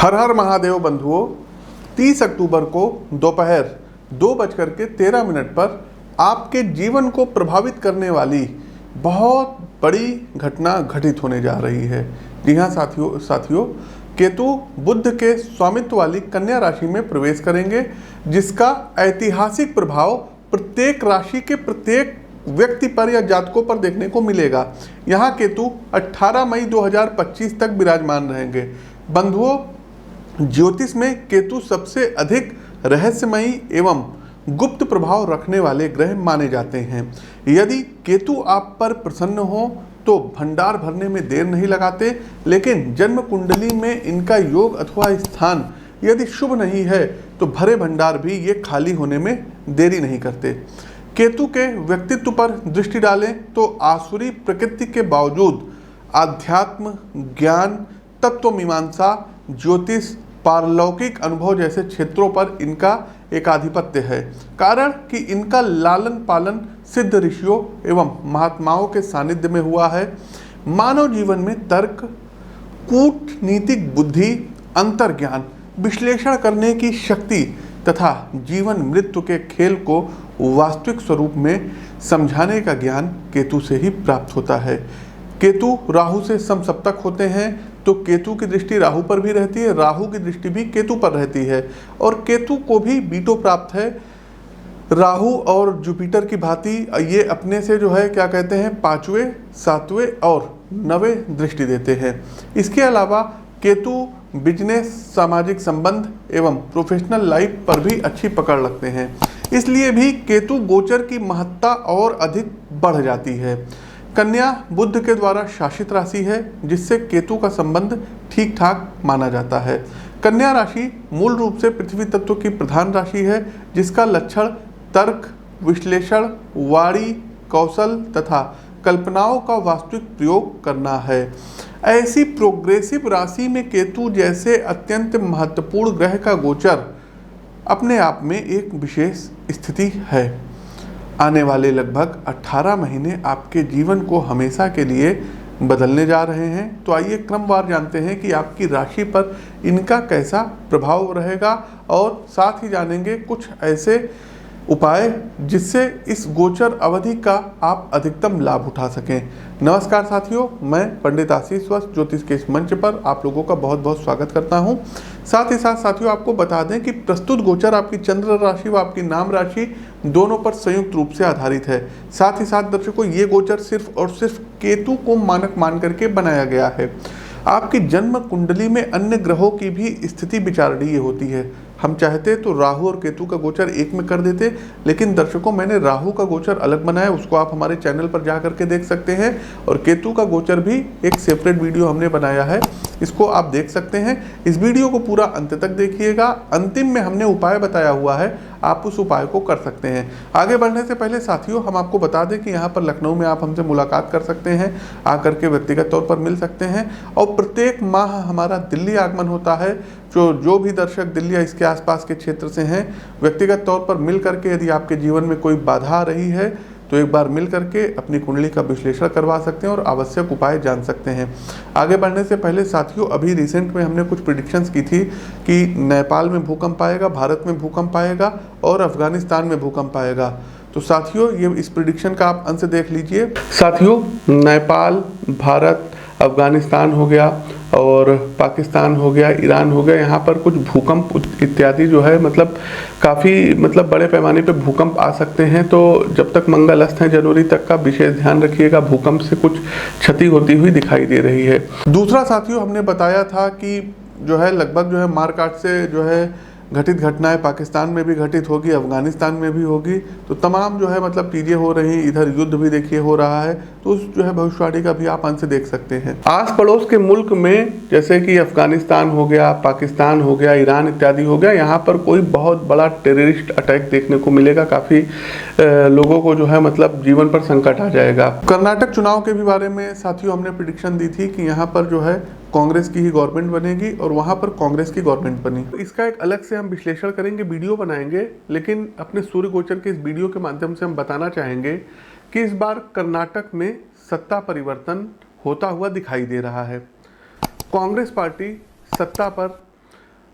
हर हर महादेव बंधुओं, 30 अक्टूबर को दोपहर 2:13 पर आपके जीवन को प्रभावित करने वाली बहुत बड़ी घटना घटित होने जा रही है। जी हाँ साथियों, केतु बुध के स्वामित्व वाली कन्या राशि में प्रवेश करेंगे, जिसका ऐतिहासिक प्रभाव प्रत्येक राशि के प्रत्येक व्यक्ति पर या जातकों पर देखने को मिलेगा। यहाँ केतु 18 मई 2025 तक विराजमान रहेंगे। बंधुओं, ज्योतिष में केतु सबसे अधिक रहस्यमयी एवं गुप्त प्रभाव रखने वाले ग्रह माने जाते हैं। यदि केतु आप पर प्रसन्न हो तो भंडार भरने में देर नहीं लगाते, लेकिन जन्म कुंडली में इनका योग अथवा स्थान यदि शुभ नहीं है तो भरे भंडार भी ये खाली होने में देरी नहीं करते। केतु के व्यक्तित्व पर दृष्टि डालें तो आसुरी प्रकृति के बावजूद आध्यात्म, ज्ञान, तत्व मीमांसा, ज्योतिष, पारलौकिक अनुभव जैसे क्षेत्रों पर इनका एक आधिपत्य है। कारण कि इनका लालन पालन सिद्ध ऋषियों एवं महात्माओं के सानिध्य में हुआ है। मानव जीवन में तर्क, कूटनीतिक बुद्धि, अंतर्ज्ञान, विश्लेषण करने की शक्ति तथा जीवन मृत्यु के खेल को वास्तविक स्वरूप में समझाने का ज्ञान केतु से ही प्राप्त होता है। केतु राहु से समसप्तक होते हैं, तो केतु की दृष्टि राहु पर भी रहती है, राहु की दृष्टि भी केतु पर रहती है और केतु को भी बीटो प्राप्त है। राहु और जुपिटर की भांति ये अपने से जो है क्या कहते हैं 5वें, 7वें और 9वें दृष्टि देते हैं। इसके अलावा केतु बिजनेस, सामाजिक संबंध एवं प्रोफेशनल लाइफ पर भी अच्छी पकड़ रखते हैं। इसलिए भी केतु गोचर की महत्ता और अधिक बढ़ जाती है। कन्या बुध के द्वारा शासित राशि है, जिससे केतु का संबंध ठीक ठाक माना जाता है। कन्या राशि मूल रूप से पृथ्वी तत्व की प्रधान राशि है, जिसका लक्षण तर्क, विश्लेषण, वाणी, कौशल तथा कल्पनाओं का वास्तविक प्रयोग करना है। ऐसी प्रोग्रेसिव राशि में केतु जैसे अत्यंत महत्वपूर्ण ग्रह का गोचर अपने आप में एक विशेष स्थिति है। आने वाले लगभग 18 महीने आपके जीवन को हमेशा के लिए बदलने जा रहे हैं। तो आइए क्रमवार जानते हैं कि आपकी राशि पर इनका कैसा प्रभाव रहेगा और साथ ही जानेंगे कुछ ऐसे उपाय जिससे इस गोचर अवधि का आप अधिकतम लाभ उठा सकें। नमस्कार साथियों, मैं पंडित आशीष वस्त ज्योतिष के इस मंच पर आप लोगों का बहुत बहुत स्वागत करता हूं। साथ ही साथ साथियों आपको बता दें कि प्रस्तुत गोचर आपकी चंद्र राशि व आपकी नाम राशि दोनों पर संयुक्त रूप से आधारित है। साथ ही साथ दर्शकों, ये गोचर सिर्फ और सिर्फ केतु को मानक मान करके बनाया गया है। आपकी जन्म कुंडली में अन्य ग्रहों की भी स्थिति विचारणीय होती है। हम चाहते तो राहु और केतु का गोचर एक में कर देते, लेकिन दर्शकों मैंने राहु का गोचर अलग बनाया, उसको आप हमारे चैनल पर जा करके देख सकते हैं। और केतु का गोचर भी एक सेपरेट वीडियो हमने बनाया है, इसको आप देख सकते हैं। इस वीडियो को पूरा अंत तक देखिएगा। अंतिम में हमने उपाय बताया हुआ है, आप उस उपाय को कर सकते हैं। आगे बढ़ने से पहले साथियों हम आपको बता दें कि यहाँ पर लखनऊ में आप हमसे मुलाकात कर सकते हैं, आकर के व्यक्तिगत तौर पर मिल सकते हैं। और प्रत्येक माह हमारा दिल्ली आगमन होता है। जो भी दर्शक दिल्ली या इसके आसपास के क्षेत्र से हैं, व्यक्तिगत तौर पर मिल करके यदि आपके जीवन में कोई बाधा आ रही है तो एक बार मिल करके अपनी कुंडली का विश्लेषण करवा सकते हैं और आवश्यक उपाय जान सकते हैं। आगे बढ़ने से पहले साथियों, अभी रिसेंट में हमने कुछ प्रेडिक्शंस की थी कि नेपाल में भूकंप आएगा, भारत में भूकंप आएगा और अफगानिस्तान में भूकंप आएगा। तो साथियों ये इस प्रेडिक्शन का आप अंश देख लीजिए। साथियों, नेपाल, भारत, अफगानिस्तान हो गया और पाकिस्तान हो गया, ईरान हो गया, यहाँ पर कुछ भूकंप इत्यादि जो है काफ़ी बड़े पैमाने पे भूकंप आ सकते हैं। तो जब तक मंगल अस्त है जनवरी तक का विशेष ध्यान रखिएगा, भूकंप से कुछ क्षति होती हुई दिखाई दे रही है। दूसरा साथियों, हमने बताया था कि जो है लगभग जो है मारकाट से जो है घटित घटनाएं पाकिस्तान में भी घटित होगी, अफगानिस्तान में भी होगी। तो तमाम जो है चीज़ें हो रही, इधर युद्ध भी देखिए हो रहा है, तो उस जो है भविष्यवाणी का भी आप अंश देख सकते हैं। आस पड़ोस के मुल्क में जैसे कि अफगानिस्तान हो गया, पाकिस्तान हो गया, ईरान इत्यादि हो गया, यहाँ पर कोई बहुत बड़ा टेररिस्ट अटैक देखने को मिलेगा। काफ़ी लोगों को जो है जीवन पर संकट आ जाएगा। कर्नाटक चुनाव के भी बारे में साथियों हमने प्रेडिक्शन दी थी कि यहाँ पर जो है कांग्रेस की ही गवर्नमेंट बनेगी और वहाँ पर कांग्रेस की गवर्नमेंट बनी। तो इसका एक अलग से हम विश्लेषण करेंगे, वीडियो बनाएंगे, लेकिन अपने सूर्य गोचर के इस वीडियो के माध्यम से हम बताना चाहेंगे कि इस बार कर्नाटक में सत्ता परिवर्तन होता हुआ दिखाई दे रहा है। कांग्रेस पार्टी सत्ता पर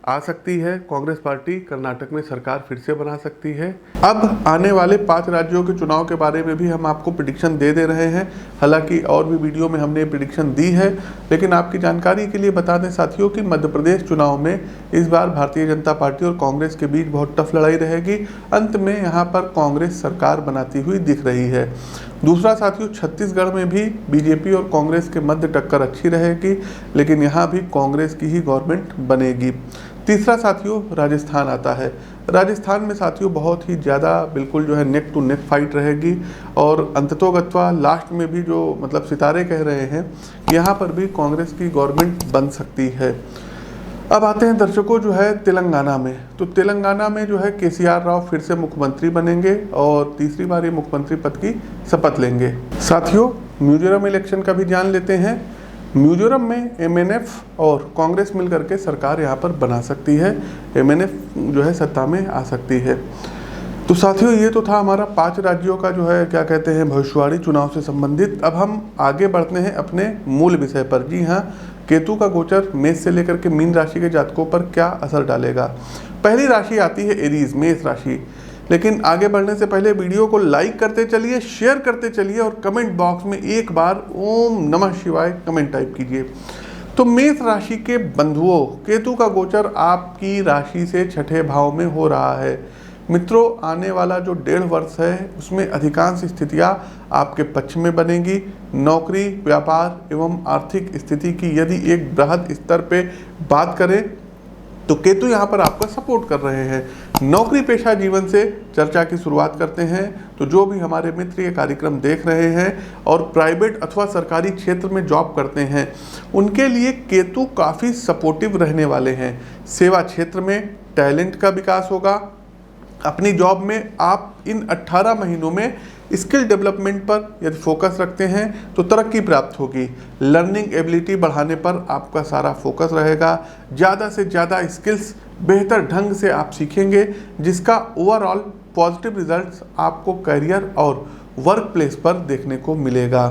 आ सकती है। कांग्रेस पार्टी कर्नाटक में सरकार फिर से बना सकती है। अब आने वाले 5 राज्यों के चुनाव के बारे में भी हम आपको प्रेडिक्शन दे रहे हैं। हालांकि और भी वीडियो में हमने प्रेडिक्शन दी है, लेकिन आपकी जानकारी के लिए बता दें साथियों कि मध्य प्रदेश चुनाव में इस बार भारतीय जनता पार्टी और कांग्रेस के बीच बहुत टफ लड़ाई रहेगी। अंत में यहाँ पर कांग्रेस सरकार बनाती हुई दिख रही है। दूसरा साथियों, छत्तीसगढ़ में भी बीजेपी और कांग्रेस के मध्य टक्कर अच्छी रहेगी, लेकिन यहाँ भी कांग्रेस की ही गवर्नमेंट बनेगी। तीसरा साथियों, राजस्थान आता है। राजस्थान में साथियों बहुत ही ज़्यादा बिल्कुल जो है नेक टू नेक फाइट रहेगी, और अंततोगत्वा लास्ट में भी जो मतलब सितारे कह रहे हैं, यहाँ पर भी कांग्रेस की गवर्नमेंट बन सकती है। अब आते हैं दर्शकों जो है तेलंगाना में। तो तेलंगाना में जो है केसीआर राव फिर से मुख्यमंत्री बनेंगे और तीसरी बार ये मुख्यमंत्री पद की शपथ लेंगे। साथियों, मिजोरम इलेक्शन का भी जान लेते हैं। मिजोरम में एमएनएफ और कांग्रेस मिलकर के सरकार यहाँ पर बना सकती है। एमएनएफ जो है सत्ता में आ सकती है। तो साथियों, ये तो था हमारा 5 राज्यों का जो है क्या कहते हैं भविष्यवाणी चुनाव से संबंधित। अब हम आगे बढ़ते हैं अपने मूल विषय पर। जी हाँ, केतु का गोचर मेष से लेकर के मीन राशि के जातकों पर क्या असर डालेगा। पहली राशि आती है एरीज, मेष राशि। लेकिन आगे बढ़ने से पहले वीडियो को लाइक करते चलिए, शेयर करते चलिए और कमेंट बॉक्स में एक बार ओम नमः शिवाय कमेंट टाइप कीजिए। तो मेष राशि के बंधुओं, केतु का गोचर आपकी राशि से 6ठे भाव में हो रहा है। मित्रों, आने वाला जो 1.5 वर्ष है उसमें अधिकांश स्थितियां आपके पक्ष में बनेगी। नौकरी, व्यापार एवं आर्थिक स्थिति की यदि एक बृहद स्तर पे बात करें तो केतु यहाँ पर आपका सपोर्ट कर रहे हैं। नौकरी पेशा जीवन से चर्चा की शुरुआत करते हैं। तो जो भी हमारे मित्र ये कार्यक्रम देख रहे हैं और प्राइवेट अथवा सरकारी क्षेत्र में जॉब करते हैं, उनके लिए केतु काफ़ी सपोर्टिव रहने वाले हैं। सेवा क्षेत्र में टैलेंट का विकास होगा। अपनी जॉब में आप इन 18 महीनों में स्किल डेवलपमेंट पर यदि फोकस रखते हैं तो तरक्की प्राप्त होगी। लर्निंग एबिलिटी बढ़ाने पर आपका सारा फोकस रहेगा। ज़्यादा से ज़्यादा स्किल्स बेहतर ढंग से आप सीखेंगे, जिसका ओवरऑल पॉजिटिव रिजल्ट्स आपको करियर और वर्क प्लेस पर देखने को मिलेगा।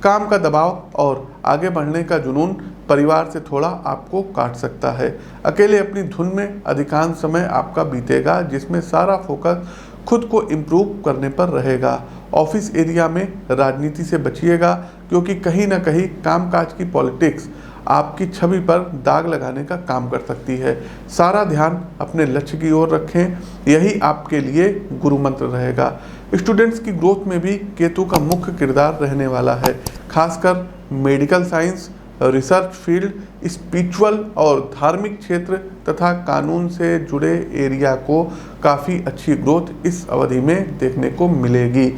काम का दबाव और आगे बढ़ने का जुनून परिवार से थोड़ा आपको काट सकता है। अकेले अपनी धुन में अधिकांश समय आपका बीतेगा, जिसमें सारा फोकस खुद को इम्प्रूव करने पर रहेगा। ऑफिस एरिया में राजनीति से बचिएगा, क्योंकि कहीं ना कहीं कामकाज की पॉलिटिक्स आपकी छवि पर दाग लगाने का काम कर सकती है। सारा ध्यान अपने लक्ष्य की ओर रखें, यही आपके लिए गुरु मंत्र रहेगा। स्टूडेंट्स की ग्रोथ में भी केतु का मुख्य किरदार रहने वाला है। खासकर medical science, research field, spiritual और धार्मिक क्षेत्र तथा कानून से जुड़े एरिया को काफ़ी अच्छी ग्रोथ इस अवधि में देखने को मिलेगी।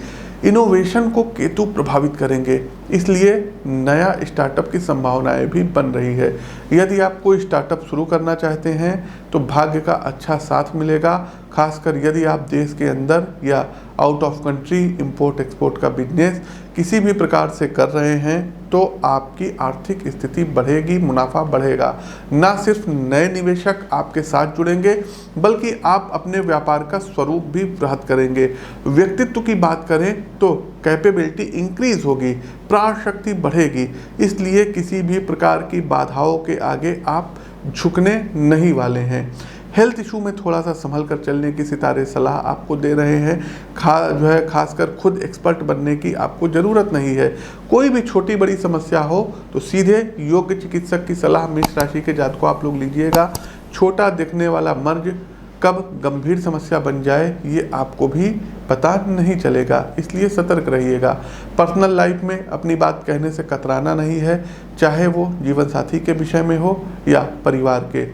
इनोवेशन को केतु प्रभावित करेंगे, इसलिए नया स्टार्टअप की संभावनाएं भी बन रही है। यदि आप कोई स्टार्टअप शुरू करना चाहते हैं तो भाग्य का अच्छा साथ मिलेगा। खासकर यदि आप देश के अंदर या out of country import export का बिजनेस किसी भी प्रकार से कर रहे हैं तो आपकी आर्थिक स्थिति बढ़ेगी, मुनाफा बढ़ेगा। ना सिर्फ नए निवेशक आपके साथ जुड़ेंगे, बल्कि आप अपने व्यापार का स्वरूप भी बृहद करेंगे। व्यक्तित्व की बात करें तो कैपेबिलिटी इंक्रीज होगी, प्राण शक्ति बढ़ेगी। इसलिए किसी भी प्रकार की बाधाओं के आगे आप झुकने नहीं वाले हैं। हेल्थ इशू में थोड़ा सा संभल कर चलने की सितारे सलाह आपको दे रहे हैं। खासकर खुद एक्सपर्ट बनने की आपको ज़रूरत नहीं है। कोई भी छोटी बड़ी समस्या हो तो सीधे योग्य चिकित्सक की सलाह मेष राशि के जातकों आप लोग लीजिएगा। छोटा दिखने वाला मर्ज कब गंभीर समस्या बन जाए ये आपको भी पता नहीं चलेगा, इसलिए सतर्क रहिएगा। पर्सनल लाइफ में अपनी बात कहने से कतराना नहीं है, चाहे वो जीवन साथी के विषय में हो या परिवार के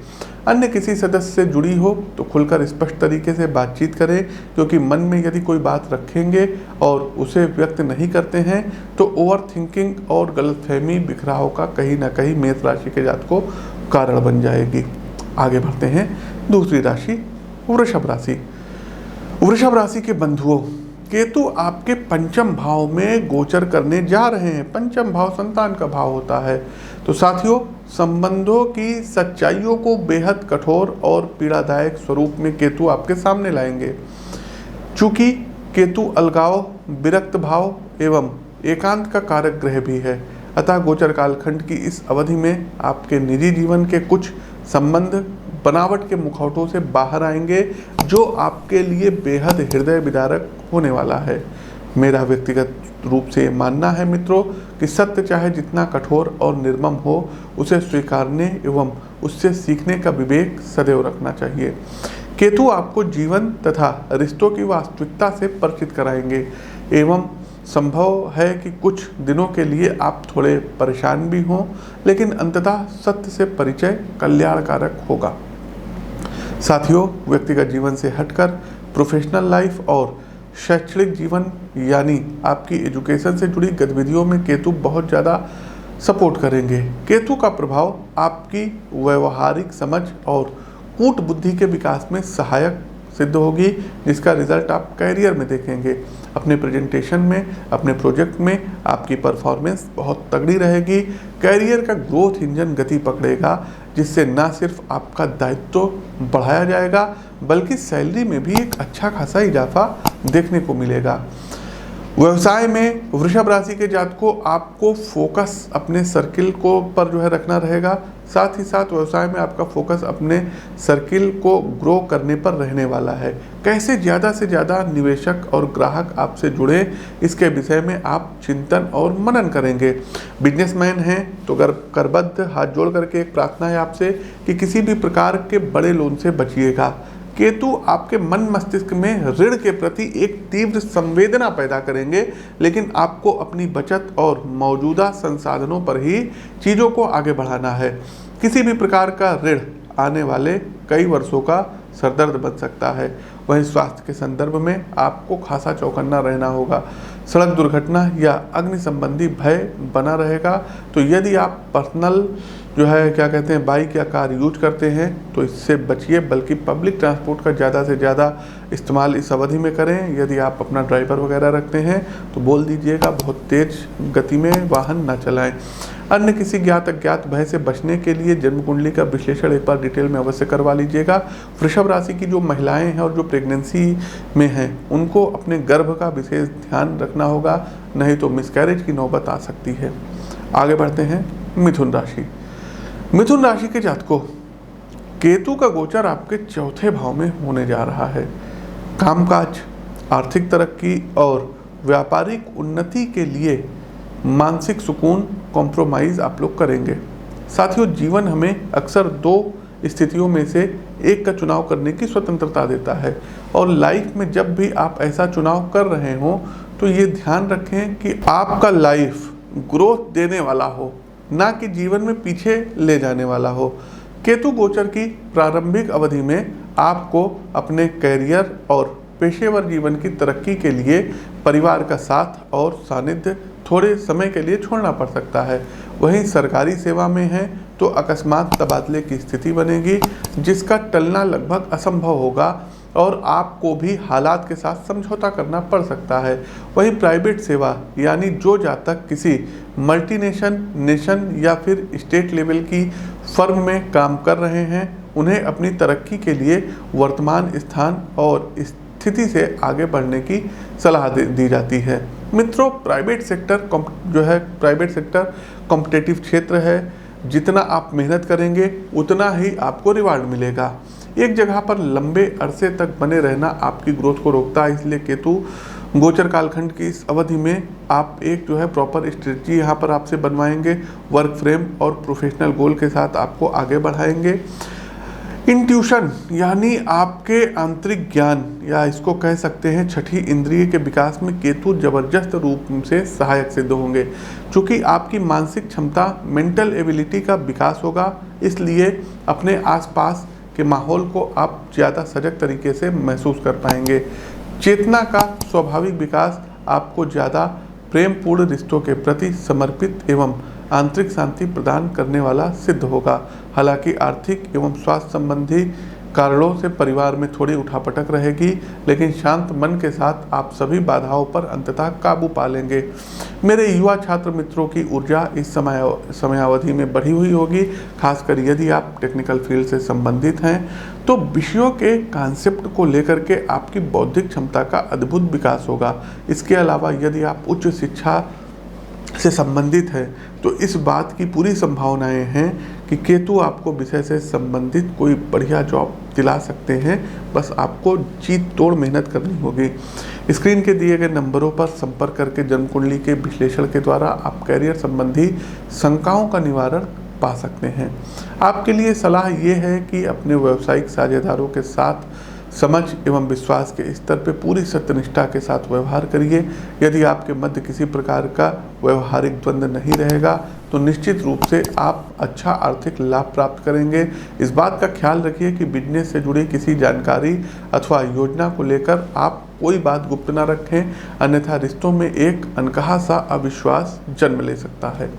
अन्य किसी सदस्य से जुड़ी हो तो खुलकर स्पष्ट तरीके से बातचीत करें, क्योंकि मन में यदि कोई बात रखेंगे और उसे व्यक्त नहीं करते हैं तो ओवर थिंकिंग और गलतफहमी बिखराव का कहीं ना कहीं मेष राशि के जातकों कारण बन जाएगी। आगे बढ़ते हैं दूसरी राशि वृषभ राशि। वृषभ राशि के बंधुओं, केतु आपके पंचम भाव में गोचर करने जा रहे हैं। पंचम भाव संतान का भाव होता है। तो साथियों, संबंधों की सच्चाइयों को बेहद कठोर और पीड़ादायक स्वरूप में केतु आपके सामने लाएंगे। चूंकि केतु अलगाव, विरक्त भाव एवं एकांत का कारक ग्रह भी है, अतः गोचर कालखंड की इस अवधि में आपके निजी जीवन के कुछ संबंध बनावट के मुखौटों से बाहर आएंगे, जो आपके लिए बेहद हृदय विदारक होने वाला है। मेरा व्यक्तिगत रूप से मानना है मित्रों कि सत्य चाहे जितना कठोर और निर्मम हो, उसे स्वीकारने एवं उससे सीखने का विवेक सदैव रखना चाहिए। केतु आपको जीवन तथा रिश्तों की वास्तविकता से परिचित कराएंगे एवं संभव है कि कुछ दिनों के लिए आप थोड़े परेशान भी हों, लेकिन अंततः सत्य से परिचय कल्याणकारक होगा। साथियों, व्यक्तिगत जीवन से हटकर प्रोफेशनल लाइफ और शैक्षणिक जीवन यानी आपकी एजुकेशन से जुड़ी गतिविधियों में केतु बहुत ज़्यादा सपोर्ट करेंगे। केतु का प्रभाव आपकी व्यवहारिक समझ और कूट बुद्धि के विकास में सहायक सिद्ध होगी, जिसका रिजल्ट आप कैरियर में देखेंगे। अपने प्रेजेंटेशन में, अपने प्रोजेक्ट में आपकी परफॉर्मेंस बहुत तगड़ी रहेगी। कैरियर का ग्रोथ इंजन गति पकड़ेगा, जिससे न सिर्फ आपका दायित्व बढ़ाया जाएगा बल्कि सैलरी में भी एक अच्छा खासा इजाफा देखने को मिलेगा। व्यवसाय में वृषभ राशि के जातकों, आपको फोकस अपने सर्किल को पर रखना रहेगा। साथ ही साथ व्यवसाय में आपका फोकस अपने सर्किल को ग्रो करने पर रहने वाला है। कैसे ज़्यादा से ज़्यादा निवेशक और ग्राहक आपसे जुड़े, इसके विषय में आप चिंतन और मनन करेंगे। बिजनेसमैन हैं तो करबद्ध हाथ जोड़ करके एक प्रार्थना है आपसे कि किसी भी प्रकार के बड़े लोन से बचिएगा। केतु आपके मन मस्तिष्क में ऋण के प्रति एक तीव्र संवेदना पैदा करेंगे, लेकिन आपको अपनी बचत और मौजूदा संसाधनों पर ही चीज़ों को आगे बढ़ाना है। किसी भी प्रकार का ऋण आने वाले कई वर्षों का सरदर्द बन सकता है। वहीं स्वास्थ्य के संदर्भ में आपको खासा चौकन्ना रहना होगा। सड़क दुर्घटना या अग्नि संबंधी भय बना रहेगा। तो यदि आप पर्सनल बाइक या कार यूज करते हैं तो इससे बचिए, बल्कि पब्लिक ट्रांसपोर्ट का ज़्यादा से ज़्यादा इस्तेमाल इस अवधि में करें। यदि आप अपना ड्राइवर वगैरह रखते हैं तो बोल दीजिएगा बहुत तेज गति में वाहन न चलाएं। अन्य किसी ज्ञात अज्ञात भय से बचने के लिए जन्म कुंडली का विश्लेषण एक बार डिटेल में अवश्य करवा लीजिएगा। वृषभ राशि की जो महिलाएं हैं और जो प्रेगनेंसी में हैं, उनको अपने गर्भ का विशेष ध्यान रखना होगा, नहीं तो मिसकैरेज की नौबत आ सकती है। आगे बढ़ते हैं मिथुन राशि। मिथुन राशि के जातकों, केतु का गोचर आपके चौथे भाव में होने जा रहा है। कामकाज, आर्थिक तरक्की और व्यापारिक उन्नति के लिए मानसिक सुकून, कॉम्प्रोमाइज़ आप लोग करेंगे। साथियों, जीवन हमें अक्सर दो स्थितियों में से एक का चुनाव करने की स्वतंत्रता देता है, और लाइफ में जब भी आप ऐसा चुनाव कर रहे हो तो ये ध्यान रखें कि आपका लाइफ ग्रोथ देने वाला हो, ना कि जीवन में पीछे ले जाने वाला हो। केतु गोचर की प्रारंभिक अवधि में आपको अपने कैरियर और पेशेवर जीवन की तरक्की के लिए परिवार का साथ और सानिध्य थोड़े समय के लिए छोड़ना पड़ सकता है। वहीं सरकारी सेवा में है तो अकस्मात तबादले की स्थिति बनेगी, जिसका टलना लगभग असंभव होगा और आपको भी हालात के साथ समझौता करना पड़ सकता है। वहीं प्राइवेट सेवा यानी जो जातक किसी नेशन या फिर स्टेट लेवल की फर्म में काम कर रहे हैं, उन्हें अपनी तरक्की के लिए वर्तमान स्थान और स्थिति से आगे बढ़ने की सलाह दी जाती है। मित्रों, प्राइवेट सेक्टर कॉम्पिटिटिव क्षेत्र है। जितना आप मेहनत करेंगे उतना ही आपको रिवार्ड मिलेगा। एक जगह पर लंबे अरसे तक बने रहना आपकी ग्रोथ को रोकता है, इसलिए केतु गोचर कालखंड की इस अवधि में आप एक प्रॉपर स्ट्रेटजी यहाँ पर आपसे बनवाएंगे। वर्क फ्रेम और प्रोफेशनल गोल के साथ आपको आगे बढ़ाएंगे। इंट्यूशन यानी आपके आंतरिक ज्ञान, या इसको कह सकते हैं छठी इंद्रिय के विकास में केतु जबरदस्त रूप से सहायक सिद्ध होंगे। चूँकि आपकी मानसिक क्षमता, मेंटल एबिलिटी का विकास होगा, इसलिए अपने आसपास के माहौल को आप ज़्यादा सजग तरीके से महसूस कर पाएंगे। चेतना का स्वाभाविक विकास आपको ज़्यादा प्रेमपूर्ण रिश्तों के प्रति समर्पित एवं आंतरिक शांति प्रदान करने वाला सिद्ध होगा। हालांकि आर्थिक एवं स्वास्थ्य संबंधी कारणों से परिवार में थोड़ी उठापटक रहेगी, लेकिन शांत मन के साथ आप सभी बाधाओं पर अंततः काबू पा लेंगे। मेरे युवा छात्र मित्रों की ऊर्जा इस समयावधि में बढ़ी हुई होगी। खासकर यदि आप टेक्निकल फील्ड से संबंधित हैं तो विषयों के कॉन्सेप्ट को लेकर के आपकी बौद्धिक क्षमता का अद्भुत विकास होगा। इसके अलावा यदि आप उच्च शिक्षा से संबंधित है तो इस बात की पूरी संभावनाएं हैं कि केतु आपको विषय से संबंधित कोई बढ़िया जॉब दिला सकते हैं, बस आपको जीत तोड़ मेहनत करनी होगी। स्क्रीन के दिए गए नंबरों पर संपर्क करके जन्म कुंडली के विश्लेषण के द्वारा आप कैरियर संबंधी शंकाओं का निवारण पा सकते हैं। आपके लिए सलाह ये है कि अपने व्यावसायिक साझेदारों के साथ समझ एवं विश्वास के स्तर पर पूरी सत्यनिष्ठा के साथ व्यवहार करिए। यदि आपके मध्य किसी प्रकार का व्यवहारिक द्वंद्व नहीं रहेगा तो निश्चित रूप से आप अच्छा आर्थिक लाभ प्राप्त करेंगे। इस बात का ख्याल रखिए कि बिजनेस से जुड़ी किसी जानकारी अथवा योजना को लेकर आप कोई बात गुप्त न रखें, अन्यथा रिश्तों में एक अनकहा सा अविश्वास जन्म ले सकता है।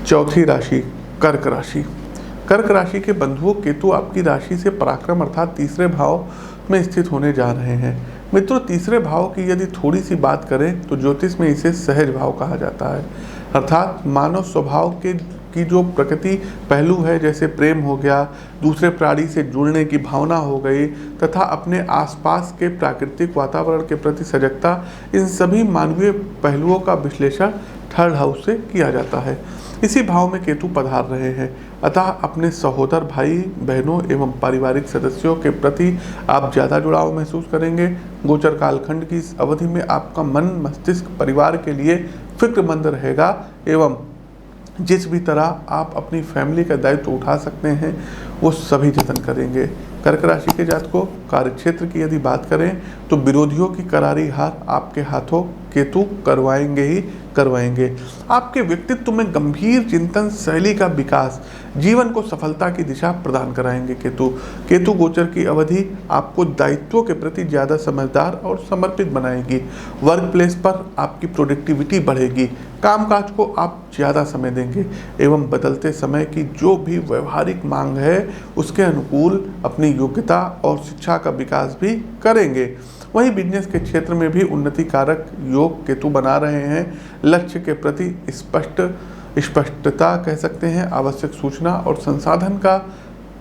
चौथी राशि कर्क राशि। कर्क राशि के बंधुओं, केतु आपकी राशि से पराक्रम अर्थात तीसरे भाव में स्थित होने जा रहे हैं। मित्रों, तीसरे भाव की यदि थोड़ी सी बात करें तो ज्योतिष में इसे सहज भाव कहा जाता है, अर्थात मानव स्वभाव की जो प्रकृति पहलू है, जैसे प्रेम हो गया, दूसरे प्राणी से जुड़ने की भावना हो गई तथा अपने आसपास के प्राकृतिक वातावरण के प्रति सजगता, इन सभी मानवीय पहलुओं का विश्लेषण थर्ड हाउस से किया जाता है। इसी भाव में केतु पधार रहे हैं, अतः अपने सहोदर भाई बहनों एवं पारिवारिक सदस्यों के प्रति आप ज़्यादा जुड़ाव महसूस करेंगे। गोचर कालखंड की इस अवधि में आपका मन मस्तिष्क परिवार के लिए फिक्रमंद रहेगा एवं जिस भी तरह आप अपनी फैमिली का दायित्व उठा सकते हैं वो सभी जतन करेंगे। कर्क राशि के जातकों, कार्यक्षेत्र की यदि बात करें तो विरोधियों की करारी हार आपके हाथों केतु करवाएंगे ही करवाएंगे। आपके व्यक्तित्व में गंभीर चिंतन शैली का विकास जीवन को सफलता की दिशा प्रदान कराएंगे। केतु गोचर की अवधि आपको दायित्वों के प्रति ज़्यादा समझदार और समर्पित बनाएगी। वर्क प्लेस पर आपकी प्रोडक्टिविटी बढ़ेगी, कामकाज को आप ज़्यादा समय देंगे एवं बदलते समय की जो भी व्यवहारिक मांग है उसके अनुकूल अपनी योग्यता और शिक्षा का विकास भी करेंगे। वहीं बिजनेस के क्षेत्र में भी उन्नति कारक योग केतु बना रहे हैं। लक्ष्य के प्रति स्पष्टता कह सकते हैं, आवश्यक सूचना और संसाधन का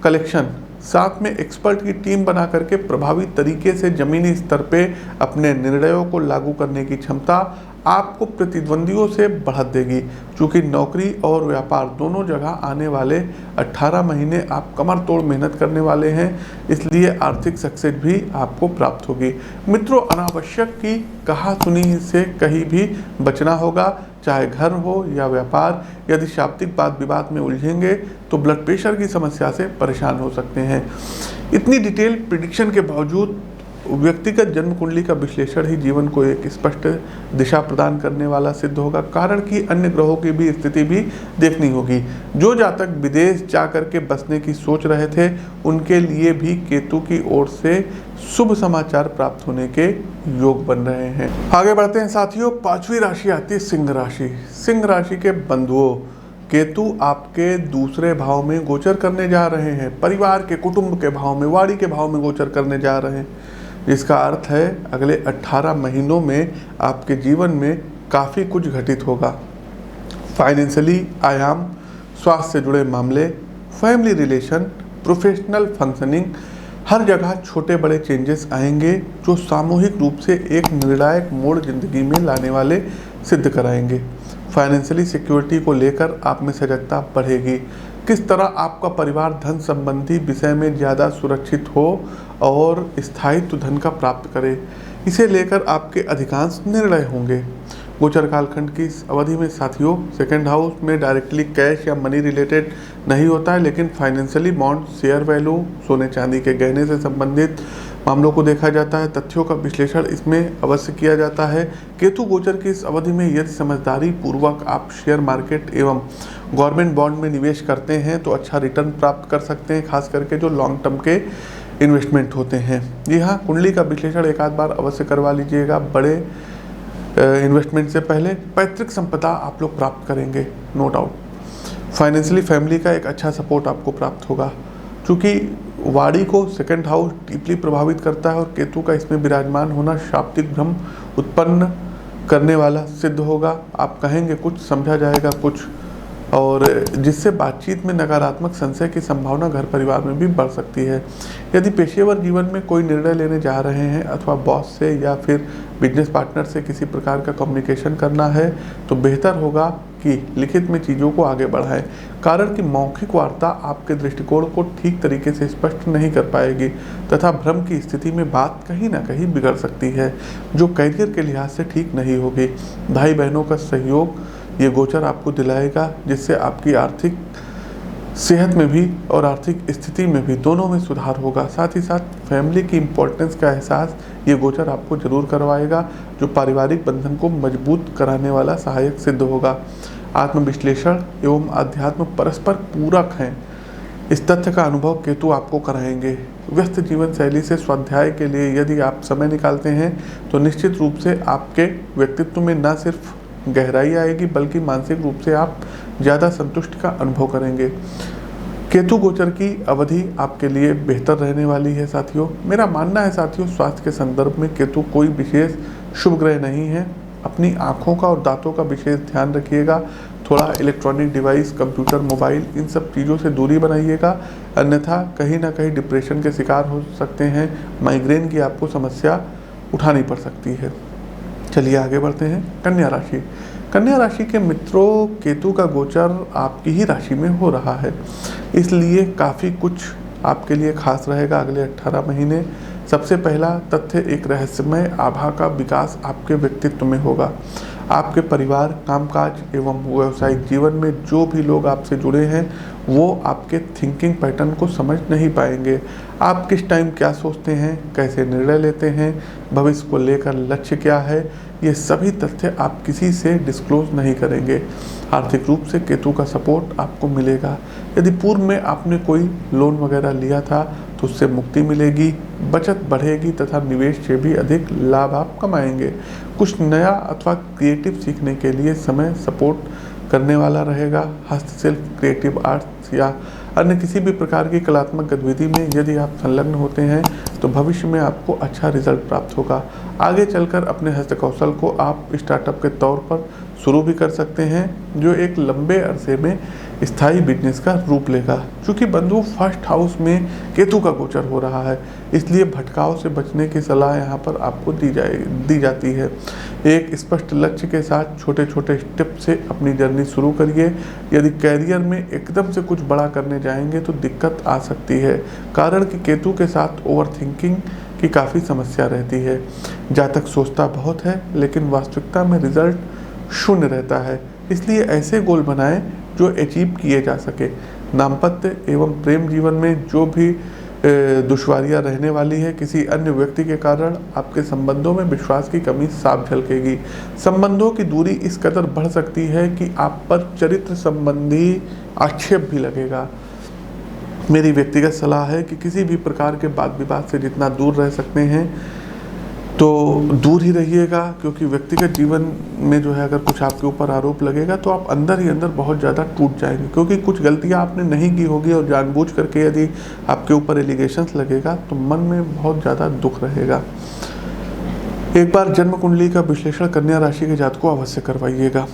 कलेक्शन, साथ में एक्सपर्ट की टीम बना करके प्रभावी तरीके से जमीनी स्तर पे अपने निर्णयों को लागू करने की क्षमता आपको प्रतिद्वंदियों से बढ़त देगी। चूँकि नौकरी और व्यापार दोनों जगह आने वाले 18 महीने आप कमर तोड़ मेहनत करने वाले हैं, इसलिए आर्थिक सक्सेस भी आपको प्राप्त होगी। मित्रों, अनावश्यक की कहा सुनी से कहीं भी बचना होगा, चाहे घर हो या व्यापार। यदि शाब्दिक वाद विवाद में उलझेंगे तो ब्लड प्रेशर की समस्या से परेशान हो सकते हैं। इतनी डिटेल प्रिडिक्शन के बावजूद व्यक्तिगत जन्म कुंडली का विश्लेषण ही जीवन को एक स्पष्ट दिशा प्रदान करने वाला सिद्ध होगा, कारण कि अन्य ग्रहों की भी स्थिति भी देखनी होगी। जो जातक विदेश जाकर के बसने की सोच रहे थे उनके लिए भी केतु की ओर से शुभ समाचार प्राप्त होने के योग बन रहे हैं। आगे बढ़ते हैं साथियों, पांचवी राशि आती है सिंह राशि। सिंह राशि के बंधुओं, केतु आपके दूसरे भाव में गोचर करने जा रहे हैं, परिवार के कुटुंब के भाव में, वाणी के भाव में गोचर करने जा रहे हैं। इसका अर्थ है अगले 18 महीनों में आपके जीवन में काफ़ी कुछ घटित होगा। फाइनेंशियली आयाम, स्वास्थ्य से जुड़े मामले, फैमिली रिलेशन, प्रोफेशनल फंक्शनिंग, हर जगह छोटे बड़े चेंजेस आएंगे जो सामूहिक रूप से एक निर्णायक मोड़ जिंदगी में लाने वाले सिद्ध कराएंगे। फाइनेंशियली सिक्योरिटी को लेकर आप में सजगता बढ़ेगी। किस तरह आपका परिवार धन संबंधी विषय में ज़्यादा सुरक्षित हो और स्थायित्व धन का प्राप्त करे, इसे लेकर आपके अधिकांश निर्णय होंगे। गोचर कालखंड की इस अवधि में साथियों, सेकंड हाउस में डायरेक्टली कैश या मनी रिलेटेड नहीं होता है, लेकिन फाइनेंशियली बॉन्ड, शेयर वैल्यू, सोने चांदी के गहने से संबंधित मामलों को देखा जाता है। तथ्यों का विश्लेषण इसमें अवश्य किया जाता है। केतु गोचर की इस अवधि में यदि समझदारी पूर्वक आप शेयर मार्केट एवं गवर्नमेंट बॉन्ड में निवेश करते हैं तो अच्छा रिटर्न प्राप्त कर सकते हैं, खास करके जो लॉन्ग टर्म के इन्वेस्टमेंट होते हैं। जी हाँ, कुंडली का विश्लेषण एक आध बार अवश्य करवा लीजिएगा। बड़े इन्वेस्टमेंट से पहले पैतृक संपदा आप लोग प्राप्त करेंगे, नो डाउट। फाइनेंशियली फैमिली का एक अच्छा सपोर्ट आपको प्राप्त होगा। चूँकि वाणी को सेकंड हाउस डीपली प्रभावित करता है और केतु का इसमें विराजमान होना शाब्दिक भ्रम उत्पन्न करने वाला सिद्ध होगा। आप कहेंगे कुछ, समझा जाएगा कुछ। और जिससे बातचीत में नकारात्मक संशय की संभावना घर परिवार में भी बढ़ सकती है। यदि पेशेवर जीवन में कोई निर्णय लेने जा रहे हैं अथवा बॉस से या फिर बिजनेस पार्टनर से किसी प्रकार का कम्युनिकेशन करना है तो बेहतर होगा कि लिखित में चीज़ों को आगे बढ़ाएं। कारण कि मौखिक वार्ता आपके दृष्टिकोण को ठीक तरीके से स्पष्ट नहीं कर पाएगी तथा भ्रम की स्थिति में बात कहीं ना कहीं बिगड़ सकती है, जो करियर के लिहाज से ठीक नहीं होगी। भाई बहनों का सहयोग ये गोचर आपको दिलाएगा, जिससे आपकी आर्थिक सेहत में भी और आर्थिक स्थिति में भी, दोनों में सुधार होगा। साथ ही साथ फैमिली की इम्पोर्टेंस का एहसास ये गोचर आपको जरूर करवाएगा, जो पारिवारिक बंधन को मजबूत कराने वाला सहायक सिद्ध होगा। आत्मविश्लेषण एवं अध्यात्म परस्पर पूरक हैं, इस तथ्य का अनुभव केतु आपको कराएंगे। व्यस्त जीवन शैली से स्वाध्याय के लिए यदि आप समय निकालते हैं तो निश्चित रूप से आपके व्यक्तित्व में न सिर्फ गहराई आएगी बल्कि मानसिक रूप से आप ज़्यादा संतुष्टि का अनुभव करेंगे। केतु गोचर की अवधि आपके लिए बेहतर रहने वाली है साथियों। मेरा मानना है साथियों, स्वास्थ्य के संदर्भ में केतु कोई विशेष शुभ ग्रह नहीं है। अपनी आँखों का और दांतों का विशेष ध्यान रखिएगा। थोड़ा इलेक्ट्रॉनिक डिवाइस, कंप्यूटर, मोबाइल, इन सब चीज़ों से दूरी बनाइएगा, अन्यथा कहीं ना कहीं डिप्रेशन के शिकार हो सकते हैं। माइग्रेन की आपको समस्या उठानी पड़ सकती है। चलिए आगे बढ़ते हैं। कन्या राशि। कन्या राशि के मित्रों, केतु का गोचर आपकी ही राशि में हो रहा है, इसलिए काफ़ी कुछ आपके लिए खास रहेगा अगले 18 महीने। सबसे पहला तथ्य, एक रहस्यमय आभा का विकास आपके व्यक्तित्व में होगा। आपके परिवार, कामकाज एवं व्यावसायिक जीवन में जो भी लोग आपसे जुड़े हैं वो आपके थिंकिंग पैटर्न को समझ नहीं पाएंगे। आप किस टाइम क्या सोचते हैं, कैसे निर्णय लेते हैं, भविष्य को लेकर लक्ष्य क्या है, ये सभी तथ्य आप किसी से डिस्क्लोज नहीं करेंगे। आर्थिक रूप से केतु का सपोर्ट आपको मिलेगा। यदि पूर्व में आपने कोई लोन वगैरह लिया था तो उससे मुक्ति मिलेगी, बचत बढ़ेगी तथा निवेश से भी अधिक लाभ आप कमाएंगे। कुछ नया अथवा क्रिएटिव सीखने के लिए समय सपोर्ट करने वाला रहेगा। हस्तशिल्प, क्रिएटिव आर्ट्स या अन्य किसी भी प्रकार की कलात्मक गतिविधि में यदि आप संलग्न होते हैं तो भविष्य में आपको अच्छा रिजल्ट प्राप्त होगा। आगे चलकर अपने हस्तकौशल को आप स्टार्टअप के तौर पर शुरू भी कर सकते हैं, जो एक लंबे अरसे में स्थायी बिजनेस का रूप लेगा। चूँकि बंधु फर्स्ट हाउस में केतु का गोचर हो रहा है, इसलिए भटकाव से बचने की सलाह यहाँ पर आपको दी जाती है। एक स्पष्ट लक्ष्य के साथ छोटे छोटे स्टेप से अपनी जर्नी शुरू करिए। यदि कैरियर में एकदम से कुछ बड़ा करने जाएंगे तो दिक्कत आ सकती है, कारण कि केतु के साथ ओवरथिंकिंग की काफ़ी समस्या रहती है। जातक सोचता बहुत है लेकिन वास्तविकता में रिजल्ट शून्य रहता है, इसलिए ऐसे गोल बनाएं जो अचीव किए जा सके। दाम्पत्य एवं प्रेम जीवन में जो भी दुश्वारियां रहने वाली है, किसी अन्य व्यक्ति के कारण आपके संबंधों में विश्वास की कमी साफ झलकेगी। संबंधों की दूरी इस कदर बढ़ सकती है कि आप पर चरित्र संबंधी आक्षेप भी लगेगा। मेरी व्यक्तिगत सलाह है कि किसी भी प्रकार के वाद विवाद से जितना दूर रह सकते हैं तो दूर ही रहिएगा, क्योंकि व्यक्तिगत जीवन में जो है अगर कुछ आपके ऊपर आरोप लगेगा तो आप अंदर ही अंदर बहुत ज़्यादा टूट जाएंगे, क्योंकि कुछ गलतियां आपने नहीं की होगी और जानबूझ करके यदि आपके ऊपर एलिगेशंस लगेगा तो मन में बहुत ज़्यादा दुख रहेगा। एक बार जन्म कुंडली का विश्लेषण कन्या राशि के जातकों को अवश्य करवाइएगा।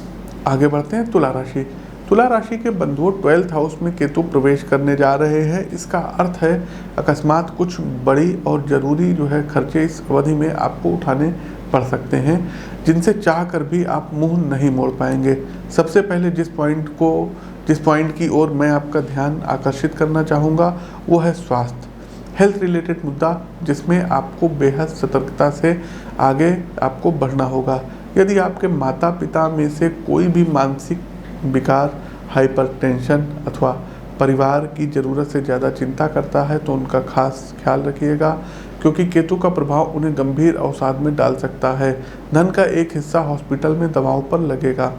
आगे बढ़ते हैं तुला राशि। तुला राशि के बंधुओं, 12th हाउस में केतु प्रवेश करने जा रहे हैं। इसका अर्थ है अकस्मात कुछ बड़ी और ज़रूरी जो है खर्चे इस अवधि में आपको उठाने पड़ सकते हैं, जिनसे चाह कर भी आप मुंह नहीं मोड़ पाएंगे। सबसे पहले जिस पॉइंट की ओर मैं आपका ध्यान आकर्षित करना चाहूँगा वो है स्वास्थ्य, हेल्थ रिलेटेड मुद्दा, जिसमें आपको बेहद सतर्कता से आगे आपको बढ़ना होगा। यदि आपके माता पिता में से कोई भी मानसिक विकार, हाइपरटेंशन अथवा परिवार की ज़रूरत से ज़्यादा चिंता करता है तो उनका खास ख्याल रखिएगा, क्योंकि केतु का प्रभाव उन्हें गंभीर अवसाद में डाल सकता है। धन का एक हिस्सा हॉस्पिटल में दवाओं पर लगेगा।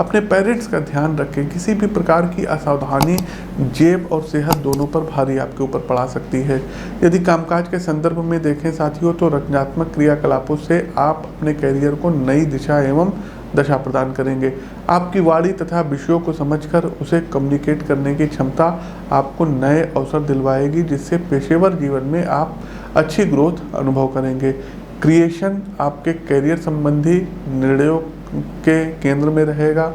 अपने पेरेंट्स का ध्यान रखें। किसी भी प्रकार की असावधानी जेब और सेहत दोनों पर भारी आपके ऊपर पड़ा सकती है। यदि कामकाज के संदर्भ में देखें साथियों तो रचनात्मक क्रियाकलापों से आप अपने कैरियर को नई दिशा एवं दशा प्रदान करेंगे। आपकी वाणी तथा विषयों को समझकर उसे कम्युनिकेट करने की क्षमता आपको नए अवसर दिलवाएगी, जिससे पेशेवर जीवन में आप अच्छी ग्रोथ अनुभव करेंगे। क्रिएशन आपके करियर संबंधी निर्णयों के केंद्र में रहेगा।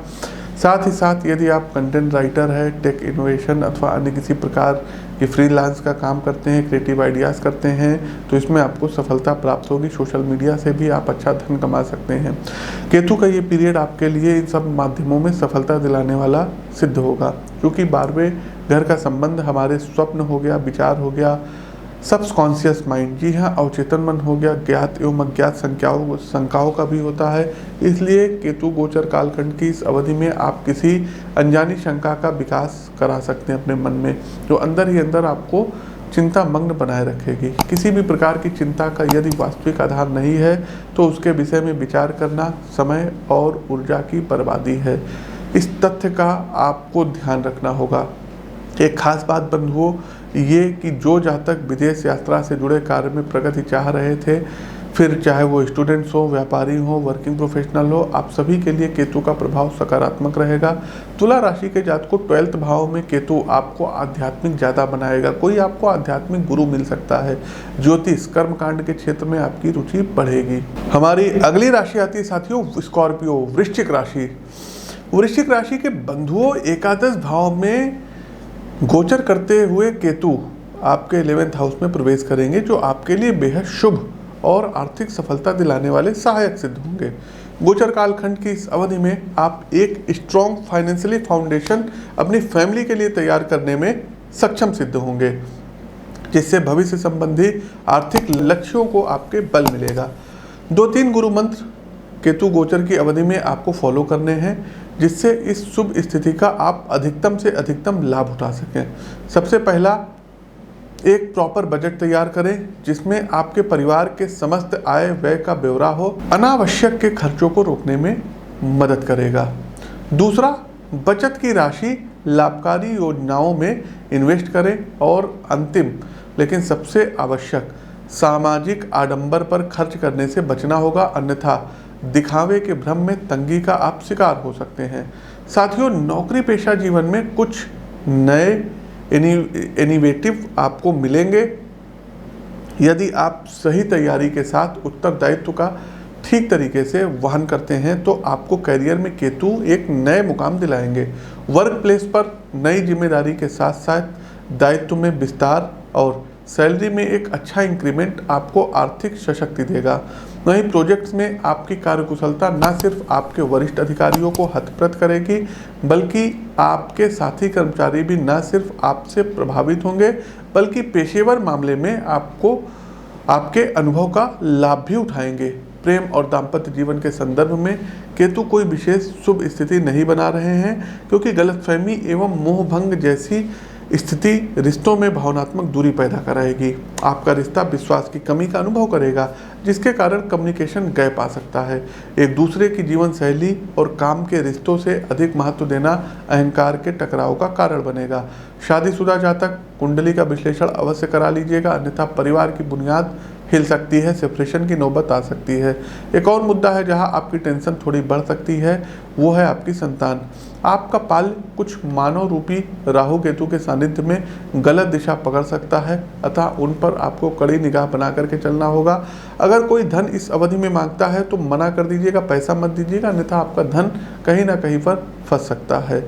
साथ ही साथ यदि आप कंटेंट राइटर है, टेक इनोवेशन अथवा अन्य किसी प्रकार के फ्रीलांस का काम करते हैं, क्रिएटिव आइडियाज़ करते हैं, तो इसमें आपको सफलता प्राप्त होगी। सोशल मीडिया से भी आप अच्छा धन कमा सकते हैं। केतु का ये पीरियड आपके लिए इन सब माध्यमों में सफलता दिलाने वाला सिद्ध होगा, क्योंकि 12वें घर का संबंध हमारे स्वप्न हो गया, विचार हो गया, सबकॉन्शियस माइंड, जी हाँ, अवचेतन मन हो गया, ज्ञात एवं अज्ञात शंकाओं का भी होता है। इसलिए केतु गोचर कालखंड की इस अवधि में आप किसी अनजानी शंका का विकास करा सकते हैं अपने मन में, जो अंदर ही अंदर आपको चिंता मग्न बनाए रखेगी। किसी भी प्रकार की चिंता का यदि वास्तविक आधार नहीं है तो उसके विषय में विचार करना समय और ऊर्जा की बर्बादी है। इस तथ्य का आपको ध्यान रखना होगा। एक खास बात बंधुओं ये कि जो जातक विदेश यात्रा से जुड़े कार्य में प्रगति चाह रहे थे, फिर चाहे वो स्टूडेंट्स हो, व्यापारी हो, वर्किंग प्रोफेशनल हो, आप सभी के लिए केतु का प्रभाव सकारात्मक रहेगा। तुला राशि के जातक को 12th भाव में केतु आपको आध्यात्मिक ज़्यादा बनाएगा। कोई आपको आध्यात्मिक गुरु मिल सकता है। ज्योतिष कर्मकांड के क्षेत्र में आपकी रुचि बढ़ेगी। हमारी अगली राशि आती है साथियों स्कॉर्पियो, वृश्चिक राशि। वृश्चिक राशि के बंधुओं एकादश भाव में गोचर करते हुए केतु आपके 11th हाउस में प्रवेश करेंगे, जो आपके लिए बेहद शुभ और आर्थिक सफलता दिलाने वाले सहायक सिद्ध होंगे। गोचर कालखंड की इस अवधि में आप एक स्ट्रॉन्ग फाइनेंशियली फाउंडेशन अपनी फैमिली के लिए तैयार करने में सक्षम सिद्ध होंगे, जिससे भविष्य संबंधी आर्थिक लक्ष्यों को आपके बल मिलेगा। 2-3 गुरु मंत्र केतु गोचर की अवधि में आपको फॉलो करने हैं, जिससे इस शुभ स्थिति का आप अधिकतम से अधिकतम लाभ उठा सकें। सबसे पहला, एक प्रॉपर बजट तैयार करें जिसमें आपके परिवार के समस्त आय व्यय का ब्यौरा हो, अनावश्यक के खर्चों को रोकने में मदद करेगा। दूसरा, बचत की राशि लाभकारी योजनाओं में इन्वेस्ट करें और अंतिम लेकिन सबसे आवश्यक, सामाजिक आडंबर पर खर्च करने से बचना होगा, अन्यथा दिखावे के भ्रम में तंगी का आप शिकार हो सकते हैं। साथियों, नौकरी पेशा जीवन में कुछ नए इनोवेटिव आपको मिलेंगे यदि आप सही तैयारी के साथ उत्तरदायित्व का ठीक तरीके से वहन करते हैं, तो आपको करियर में केतु एक नए मुकाम दिलाएंगे। वर्क प्लेस पर नई जिम्मेदारी के साथ साथ दायित्व में विस्तार और सैलरी में एक अच्छा इंक्रीमेंट आपको आर्थिक सशक्ति देगा। वहीं प्रोजेक्ट्स में आपकी कार्यकुशलता न सिर्फ आपके वरिष्ठ अधिकारियों को हतप्रत करेगी, बल्कि आपके साथी कर्मचारी भी न सिर्फ आपसे प्रभावित होंगे, बल्कि पेशेवर मामले में आपको आपके अनुभव का लाभ भी उठाएंगे। प्रेम और दाम्पत्य जीवन के संदर्भ में केतु कोई विशेष शुभ स्थिति नहीं बना रहे हैं, क्योंकि गलतफहमी एवं मोहभंग जैसी स्थिति रिश्तों में भावनात्मक दूरी पैदा कराएगी। आपका रिश्ता विश्वास की कमी का अनुभव करेगा, जिसके कारण कम्युनिकेशन गैप आ सकता है। एक दूसरे की जीवन शैली और काम के रिश्तों से अधिक महत्व देना अहंकार के टकराव का कारण बनेगा। शादीशुदा जातक कुंडली का विश्लेषण अवश्य करा लीजिएगा, अन्यथा परिवार की बुनियाद हिल सकती है, सेपरेशन की नौबत आ सकती है। एक और मुद्दा है जहां आपकी टेंशन थोड़ी बढ़ सकती है, वो है आपकी संतान। आपका पाल कुछ मानव रूपी राहु केतु के सानिध्य में गलत दिशा पकड़ सकता है, अतः उन पर आपको कड़ी निगाह बना करके चलना होगा। अगर कोई धन इस अवधि में मांगता है तो मना कर दीजिएगा, पैसा मत दीजिएगा, अन्यथा आपका धन कहीं ना कहीं पर फंस सकता है।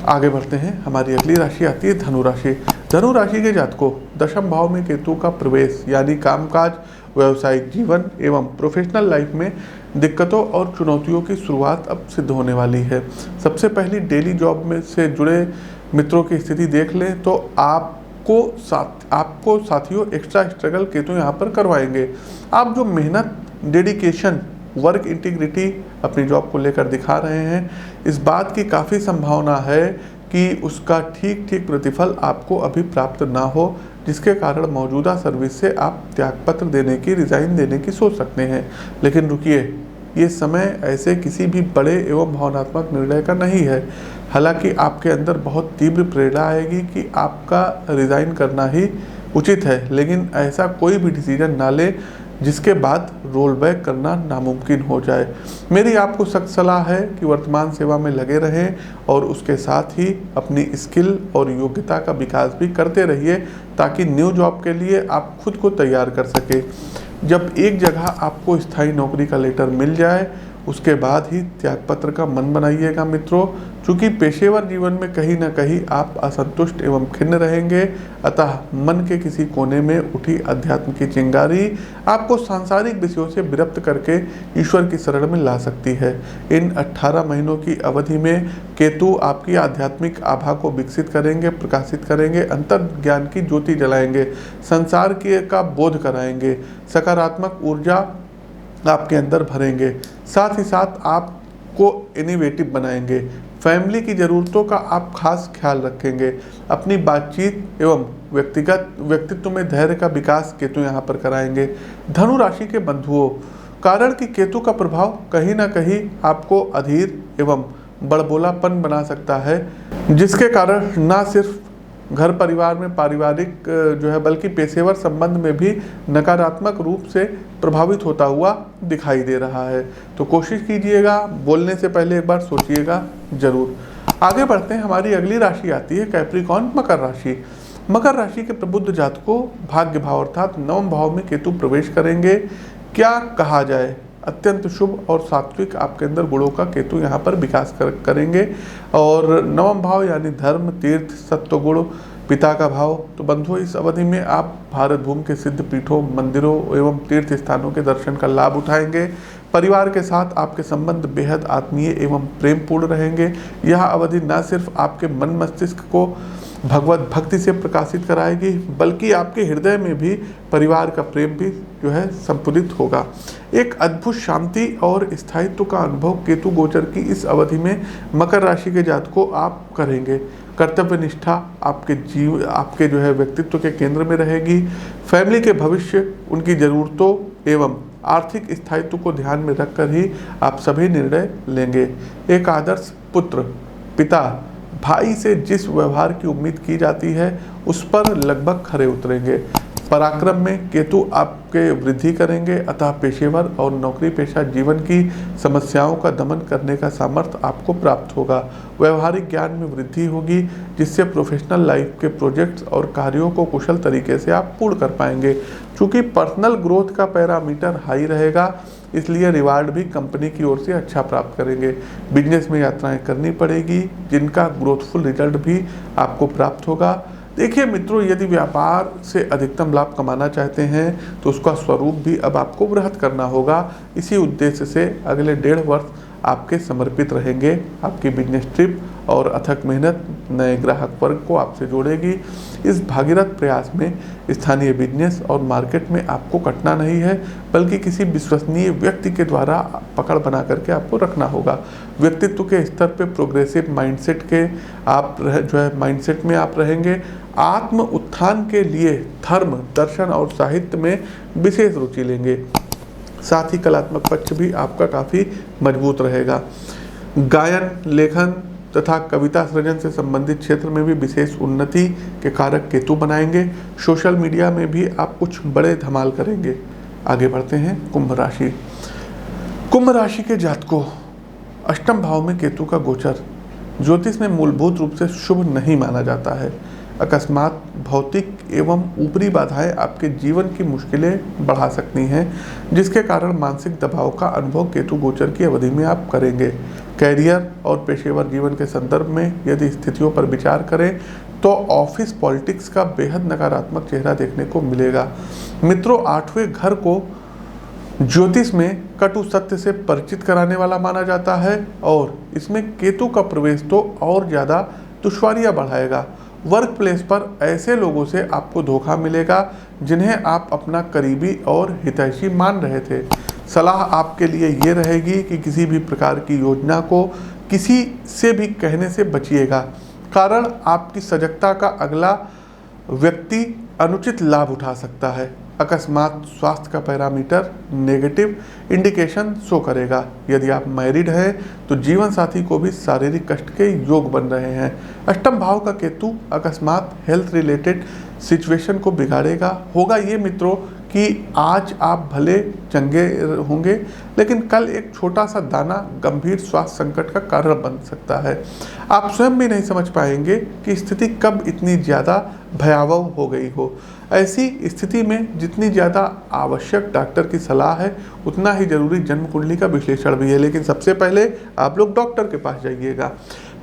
आगे बढ़ते हैं। हमारी अगली राशि आती है धनु राशि। धनु राशि के जातकों, दशम भाव में केतु का प्रवेश यानी कामकाज, व्यावसायिक जीवन एवं प्रोफेशनल लाइफ में दिक्कतों और चुनौतियों की शुरुआत अब सिद्ध होने वाली है। सबसे पहली डेली जॉब में से जुड़े मित्रों की स्थिति देख लें तो आपको साथियों एक्स्ट्रा स्ट्रगल केतु यहाँ पर करवाएंगे। आप जो मेहनत, डेडिकेशन, वर्क इंटीग्रिटी अपनी जॉब को लेकर दिखा रहे हैं, इस बात की काफ़ी संभावना है कि उसका ठीक प्रतिफल आपको अभी प्राप्त ना हो, जिसके कारण मौजूदा सर्विस से आप त्यागपत्र देने की, रिजाइन देने की सोच सकते हैं। लेकिन रुकिए, ये समय ऐसे किसी भी बड़े एवं भावनात्मक निर्णय का नहीं है। हालांकि आपके अंदर बहुत तीव्र प्रेरणा आएगी कि आपका रिजाइन करना ही उचित है, लेकिन ऐसा कोई भी डिसीजन ना ले जिसके बाद रोल बैक करना नामुमकिन हो जाए। मेरी आपको सख्त सलाह है कि वर्तमान सेवा में लगे रहें और उसके साथ ही अपनी स्किल और योग्यता का विकास भी करते रहिए, ताकि न्यू जॉब के लिए आप खुद को तैयार कर सकें। जब एक जगह आपको स्थायी नौकरी का लेटर मिल जाए, उसके बाद ही त्यागपत्र का मन बनाइएगा मित्रों। चूंकि पेशेवर जीवन में कहीं ना कहीं आप असंतुष्ट एवं खिन्न रहेंगे, अतः मन के किसी कोने में उठी अध्यात्म की चिंगारी आपको सांसारिक विषयों से विरक्त करके ईश्वर की शरण में ला सकती है। इन 18 महीनों की अवधि में केतु आपकी आध्यात्मिक आभा को विकसित करेंगे, प्रकाशित करेंगे, अंतर ज्ञान की ज्योति जलाएंगे, संसार के का बोध कराएंगे, सकारात्मक ऊर्जा आपके अंदर भरेंगे, साथ ही साथ आपको इनोवेटिव बनाएंगे, फैमिली की ज़रूरतों का आप खास ख्याल रखेंगे, अपनी बातचीत एवं व्यक्तित्व में धैर्य का विकास केतु यहाँ पर कराएंगे। धनु राशि के बंधुओं, कारण कि केतु का प्रभाव कहीं ना कहीं आपको अधीर एवं बड़बोलापन बना सकता है, जिसके कारण ना सिर्फ घर परिवार में पारिवारिक बल्कि पेशेवर संबंध में भी नकारात्मक रूप से प्रभावित होता हुआ दिखाई दे रहा है। तो कोशिश कीजिएगा, बोलने से पहले एक बार सोचिएगा जरूर। आगे बढ़ते हैं, हमारी अगली राशि आती है कैप्रिकॉर्न, मकर राशि। मकर राशि के प्रबुद्ध जातकों, भाग्य भाव अर्थात 9वें भाव में केतु प्रवेश करेंगे। क्या कहा जाए, अत्यंत शुभ और सात्विक आपके अंदर गुणों का केतु यहाँ पर विकास करेंगे। और 9वां भाव यानी धर्म, तीर्थ, सत्व गुण, पिता का भाव। तो बंधुओं, इस अवधि में आप भारत भूमि के सिद्ध पीठों, मंदिरों एवं तीर्थ स्थानों के दर्शन का लाभ उठाएंगे। परिवार के साथ आपके संबंध बेहद आत्मीय एवं प्रेमपूर्ण रहेंगे। यह अवधि न सिर्फ आपके मन मस्तिष्क को भगवत भक्ति से प्रकाशित कराएगी, बल्कि आपके हृदय में भी परिवार का प्रेम भी संपुदित होगा। एक अद्भुत शांति और स्थायित्व का अनुभव केतु गोचर की इस अवधि में मकर राशि के जातकों आप करेंगे। कर्तव्य निष्ठा आपके व्यक्तित्व के केंद्र में रहेगी। फैमिली के भविष्य, उनकी ज़रूरतों एवं आर्थिक स्थायित्व को ध्यान में रखकर ही आप सभी निर्णय लेंगे। एक आदर्श पुत्र, पिता, भाई से जिस व्यवहार की उम्मीद की जाती है उस पर लगभग खरे उतरेंगे। पराक्रम में केतु आपके वृद्धि करेंगे, अतः पेशेवर और नौकरी पेशा जीवन की समस्याओं का दमन करने का सामर्थ्य आपको प्राप्त होगा। व्यवहारिक ज्ञान में वृद्धि होगी, जिससे प्रोफेशनल लाइफ के प्रोजेक्ट्स और कार्यों को कुशल तरीके से आप पूर्ण कर पाएंगे। चूँकि पर्सनल ग्रोथ का पैरामीटर हाई रहेगा, इसलिए रिवार्ड भी कंपनी की ओर से अच्छा प्राप्त करेंगे। बिजनेस में यात्राएं करनी पड़ेगी, जिनका ग्रोथफुल रिजल्ट भी आपको प्राप्त होगा। देखिए मित्रों, यदि व्यापार से अधिकतम लाभ कमाना चाहते हैं तो उसका स्वरूप भी अब आपको वृहत करना होगा। इसी उद्देश्य से अगले 1.5 वर्ष आपके समर्पित रहेंगे। आपकी बिजनेस ट्रिप और अथक मेहनत नए ग्राहक वर्ग को आपसे जोड़ेगी। इस भागीरथ प्रयास में स्थानीय बिजनेस और मार्केट में आपको कटना नहीं है, बल्कि किसी विश्वसनीय व्यक्ति के द्वारा पकड़ बना करके आपको रखना होगा। व्यक्तित्व के स्तर पे प्रोग्रेसिव माइंडसेट के आप माइंडसेट में आप रहेंगे। आत्म उत्थान के लिए धर्म, दर्शन और साहित्य में विशेष रुचि लेंगे। साथ ही कलात्मक पक्ष भी आपका काफ़ी मजबूत रहेगा। गायन, लेखन तथा कविता सृजन से संबंधित क्षेत्र में भी विशेष उन्नति के कारक केतु बनाएंगे। सोशल मीडिया में भी आप कुछ बड़े धमाल करेंगे। आगे बढ़ते हैं, कुंभ राशि। कुंभ राशि के जातकों, 8वें भाव में केतु का गोचर ज्योतिष में मूलभूत रूप से शुभ नहीं माना जाता है। अकस्मात भौतिक एवं ऊपरी बाधाएं आपके जीवन की मुश्किलें बढ़ा सकती हैं, जिसके कारण मानसिक दबाव का अनुभव केतु गोचर की अवधि में आप करेंगे। कैरियर और पेशेवर जीवन के संदर्भ में यदि स्थितियों पर विचार करें तो ऑफिस पॉलिटिक्स का बेहद नकारात्मक चेहरा देखने को मिलेगा। मित्रों, 8वें घर को ज्योतिष में कटु सत्य से परिचित कराने वाला माना जाता है और इसमें केतु का प्रवेश तो और ज़्यादा दुश्वारियां बढ़ाएगा। वर्क प्लेस पर ऐसे लोगों से आपको धोखा मिलेगा जिन्हें आप अपना करीबी और हितैषी मान रहे थे। सलाह आपके लिए ये रहेगी कि किसी भी प्रकार की योजना को किसी से भी कहने से बचिएगा, कारण आपकी सजगता का अगला व्यक्ति अनुचित लाभ उठा सकता है। अकस्मात स्वास्थ्य का पैरामीटर नेगेटिव इंडिकेशन शो करेगा। यदि आप मैरिड हैं तो जीवन साथी को भी शारीरिक कष्ट के योग बन रहे हैं। 8वें भाव का केतु अकस्मात हेल्थ रिलेटेड सिचुएशन को बिगाड़ेगा। होगा ये मित्रों कि आज आप भले चंगे होंगे, लेकिन कल एक छोटा सा दाना गंभीर स्वास्थ्य संकट का कारण बन सकता है। आप स्वयं भी नहीं समझ पाएंगे कि स्थिति कब इतनी ज़्यादा भयावह हो गई हो। ऐसी स्थिति में जितनी ज़्यादा आवश्यक डॉक्टर की सलाह है, उतना ही जरूरी जन्म कुंडली का विश्लेषण भी है। लेकिन सबसे पहले आप लोग डॉक्टर के पास जाइएगा।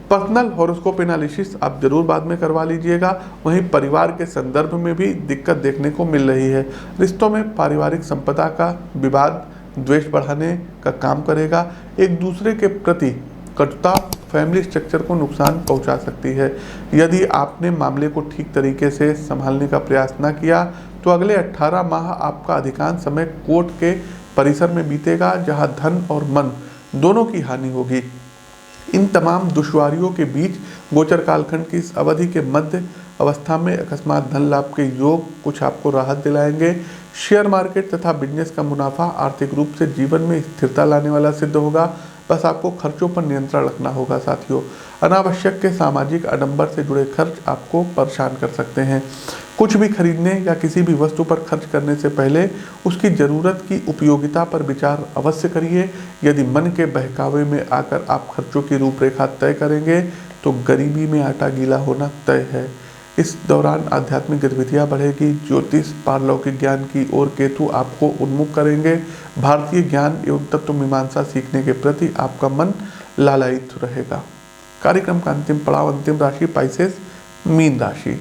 पर्सनल हॉरोस्कोप एनालिसिस आप जरूर बाद में करवा लीजिएगा। वहीं परिवार के संदर्भ में भी दिक्कत देखने को मिल रही है। रिश्तों में पारिवारिक संपदा का विवाद द्वेष बढ़ाने का काम करेगा। एक दूसरे के प्रति कटुता फैमिली स्ट्रक्चर को नुकसान पहुंचा सकती है। यदि आपने मामले को ठीक तरीके से संभालने का प्रयास न किया तो अगले 18 माह आपका अधिकांश समय कोर्ट के परिसर में बीतेगा, जहां धन और मन दोनों की हानि होगी। इन तमाम दुश्वारियों के बीच गोचर कालखंड की इस अवधि के मध्य अवस्था में अकस्मात धन लाभ के योग कुछ आपको राहत दिलाएंगे। शेयर मार्केट तथा बिजनेस का मुनाफा आर्थिक रूप से जीवन में स्थिरता लाने वाला सिद्ध होगा। बस आपको खर्चों पर नियंत्रण रखना होगा साथियों। अनावश्यक के सामाजिक आडंबर से जुड़े खर्च आपको परेशान कर सकते हैं। कुछ भी खरीदने या किसी भी वस्तु पर खर्च करने से पहले उसकी ज़रूरत की उपयोगिता पर विचार अवश्य करिए। यदि मन के बहकावे में आकर आप खर्चों की रूपरेखा तय करेंगे तो गरीबी में आटा गीला होना तय है। इस दौरान आध्यात्मिक गतिविधियाँ बढ़ेगी। ज्योतिष पारलौकिक ज्ञान की ओर केतु आपको उन्मुख करेंगे। भारतीय ज्ञान एवं तत्व मीमांसा सीखने के प्रति आपका मन लालायित रहेगा। कार्यक्रम का अंतिम पड़ाव, अंतिम राशि पाइसेस मीन राशि।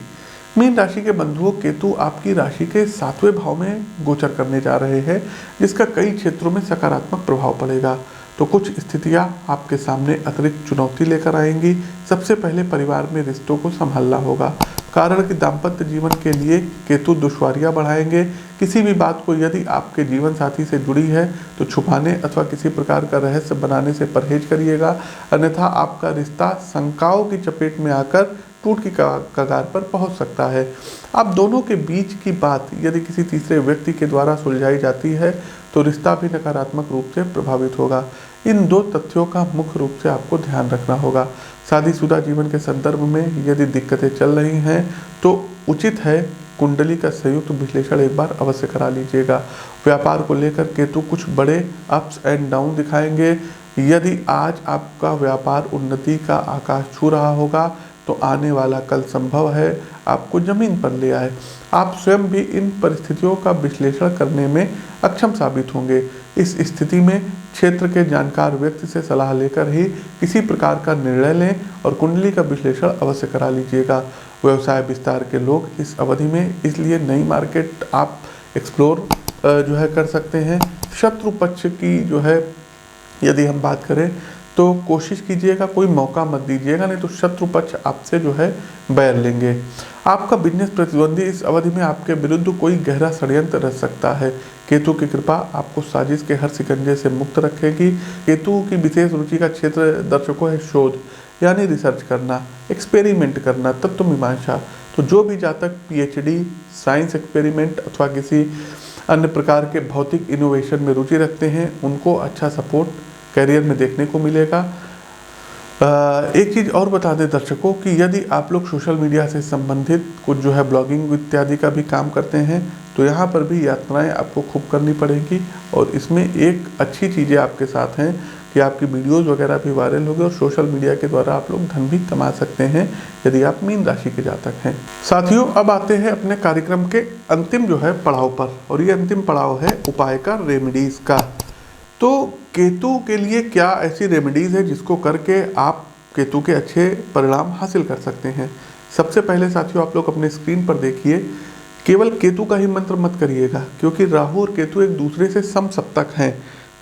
मीन राशि के बंधुओं, केतु आपकी राशि के 7वें भाव में गोचर करने जा रहे हैं, जिसका कई क्षेत्रों में सकारात्मक प्रभाव पड़ेगा। तो कुछ स्थितियां आपके सामने अतिरिक्त चुनौती लेकर आएंगी। सबसे पहले परिवार में रिश्तों को संभालना होगा, कारण कि दाम्पत्य जीवन के लिए केतु दुश्वारियां बढ़ाएंगे। किसी भी बात को यदि आपके जीवन साथी से जुड़ी है तो छुपाने अथवा किसी प्रकार का रहस्य बनाने से परहेज करिएगा, अन्यथा आपका रिश्ता शंकाओं की चपेट में आकर टूट की कगार पर पहुंच सकता है। आप दोनों के बीच की बात यदि किसी तीसरे व्यक्ति के द्वारा सुलझाई जाती है तो रिश्ता भी नकारात्मक रूप से प्रभावित होगा। इन दो तथ्यों का मुख्य रूप से आपको ध्यान रखना होगा। शादीशुदा जीवन के संदर्भ में यदि दिक्कतें चल रही हैं तो उचित है कुंडली का संयुक्त विश्लेषण एक बार अवश्य करा लीजिएगा। व्यापार को लेकर केतु कुछ बड़े अप्स एंड डाउन दिखाएंगे। यदि आज आपका व्यापार उन्नति का आकाश छू रहा होगा तो आने वाला कल संभव है आपको जमीन पर ले आए। आप स्वयं भी इन परिस्थितियों का विश्लेषण करने में अक्षम साबित होंगे। इस स्थिति में क्षेत्र के जानकार व्यक्ति से सलाह लेकर ही किसी प्रकार का निर्णय लें और कुंडली का विश्लेषण अवश्य करा लीजिएगा। व्यवसाय विस्तार के लोग इस अवधि में इसलिए नई मार्केट आप एक्सप्लोर जो है कर सकते हैं। शत्रु पक्ष की जो है यदि हम बात करें तो कोशिश कीजिएगा, कोई मौका मत दीजिएगा, नहीं तो शत्रु पक्ष आपसे जो है बैर लेंगे। आपका बिजनेस प्रतिद्वंदी इस अवधि में आपके विरुद्ध कोई गहरा षड्यंत्र रच सकता है। केतु की कृपा आपको साजिश के हर शिकंजे से मुक्त रखेगी। केतु की विशेष रुचि का क्षेत्र दर्शकों है शोध, यानी रिसर्च करना, एक्सपेरिमेंट करना, तत्व मीमांसा। तो जो भी जातक PhD, साइंस एक्सपेरिमेंट अथवा किसी अन्य प्रकार के भौतिक इनोवेशन में रुचि रखते हैं, उनको अच्छा सपोर्ट कैरियर में देखने को मिलेगा। एक चीज़ और बता दें दर्शकों कि यदि आप लोग सोशल मीडिया से संबंधित कुछ जो है ब्लॉगिंग इत्यादि का भी काम करते हैं तो यहाँ पर भी यात्राएं आपको खूब करनी पड़ेगी। और इसमें एक अच्छी चीज़ें आपके साथ हैं कि आपकी वीडियोज़ वगैरह भी वायरल होगी और सोशल मीडिया के द्वारा आप लोग धन भी कमा सकते हैं यदि आप मीन राशि के जातक हैं। साथियों, अब आते हैं अपने कार्यक्रम के अंतिम जो है पड़ाव पर, और ये अंतिम पड़ाव है उपाय का, रेमेडीज़ का। तो केतु के लिए क्या ऐसी रेमेडीज़ है जिसको करके आप केतु के अच्छे परिणाम हासिल कर सकते हैं। सबसे पहले साथियों, आप लोग अपने स्क्रीन पर देखिए, केवल केतु का ही मंत्र मत करिएगा, क्योंकि राहु और केतु एक दूसरे से समसप्तक हैं।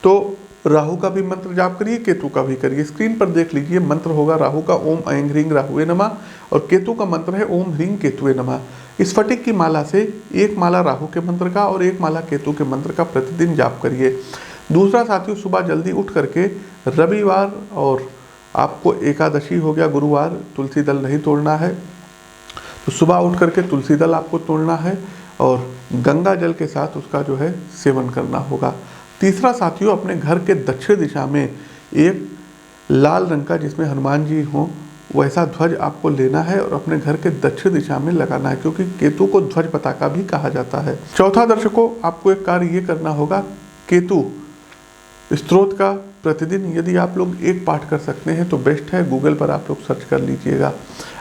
तो राहु का भी मंत्र जाप करिए, केतु का भी करिए। स्क्रीन पर देख लीजिए, मंत्र होगा राहु का ओम ऐं ह्रीं राहुवे नमः, और केतु का मंत्र है ओम ह्रीं केतुवे नमः। इस स्फटिक की माला से एक माला राहु के मंत्र का और एक माला केतु के मंत्र का प्रतिदिन जाप करिए। दूसरा साथियों, सुबह जल्दी उठ करके रविवार और आपको एकादशी हो गया गुरुवार, तुलसी दल नहीं तोड़ना है, तो सुबह उठ करके तुलसी दल आपको तोड़ना है और गंगा जल के साथ उसका जो है सेवन करना होगा। तीसरा साथियों, अपने घर के दक्षिण दिशा में एक लाल रंग का, जिसमें हनुमान जी हों, वैसा ध्वज आपको लेना है और अपने घर के दक्षिण दिशा में लगाना है, क्योंकि केतु को ध्वज पताका भी कहा जाता है। चौथा दर्शकों, आपको एक कार्य ये करना होगा, केतु स्तोत्र का प्रतिदिन यदि आप लोग एक पाठ कर सकते हैं तो बेस्ट है, गूगल पर आप लोग सर्च कर लीजिएगा।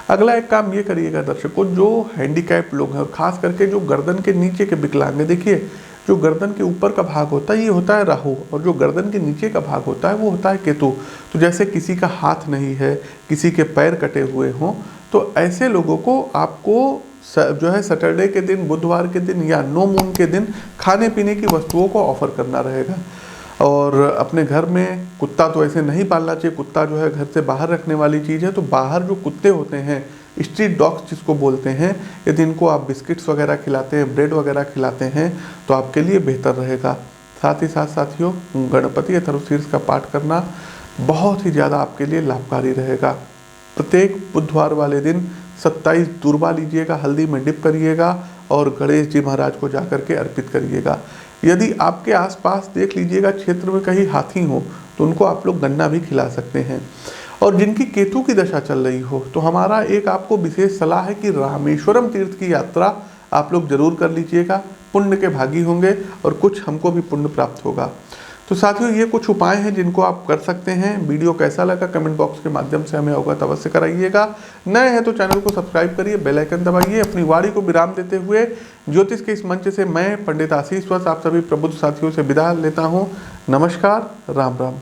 अगला एक काम ये करिएगा दर्शकों, जो हैंडीकैप लोग हैं और खास करके जो गर्दन के नीचे के विकलांग हैं, देखिए जो गर्दन के ऊपर का भाग होता है ये होता है राहु, और जो गर्दन के नीचे का भाग होता है वो होता है केतु। तो जैसे किसी का हाथ नहीं है, किसी के पैर कटे हुए हों, तो ऐसे लोगों को आपको जो है सैटरडे के दिन, बुधवार के दिन या नो मून के दिन खाने पीने की वस्तुओं को ऑफर करना रहेगा। और अपने घर में कुत्ता तो ऐसे नहीं पालना चाहिए, कुत्ता जो है घर से बाहर रखने वाली चीज़ है। तो बाहर जो कुत्ते होते हैं, स्ट्रीट डॉग्स जिसको बोलते हैं, यदि इनको आप बिस्किट्स वगैरह खिलाते हैं, ब्रेड वगैरह खिलाते हैं तो आपके लिए बेहतर रहेगा। साथ ही साथ साथियों, गणपति अथर्वशीर्ष का पाठ करना बहुत ही ज़्यादा आपके लिए लाभकारी रहेगा। प्रत्येक बुधवार वाले दिन 27 दूर्वा लीजिएगा, हल्दी में डिप करिएगा और गणेश जी महाराज को जाकर के अर्पित करिएगा। यदि आपके आसपास देख लीजिएगा क्षेत्र में कहीं हाथी हो तो उनको आप लोग गन्ना भी खिला सकते हैं। और जिनकी केतु की दशा चल रही हो तो हमारा एक आपको विशेष सलाह है कि रामेश्वरम तीर्थ की यात्रा आप लोग जरूर कर लीजिएगा, पुण्य के भागी होंगे और कुछ हमको भी पुण्य प्राप्त होगा। तो साथियों, ये कुछ उपाय हैं जिनको आप कर सकते हैं। वीडियो कैसा लगा कमेंट बॉक्स के माध्यम से हमें अवगत अवश्य कराइएगा। नए हैं तो चैनल को सब्सक्राइब करिए, बेल आइकन दबाइए। अपनी वाणी को विराम देते हुए ज्योतिष के इस मंच से मैं पंडित आशीष वत्स आप सभी प्रबुद्ध साथियों से विदा लेता हूँ। नमस्कार, राम राम।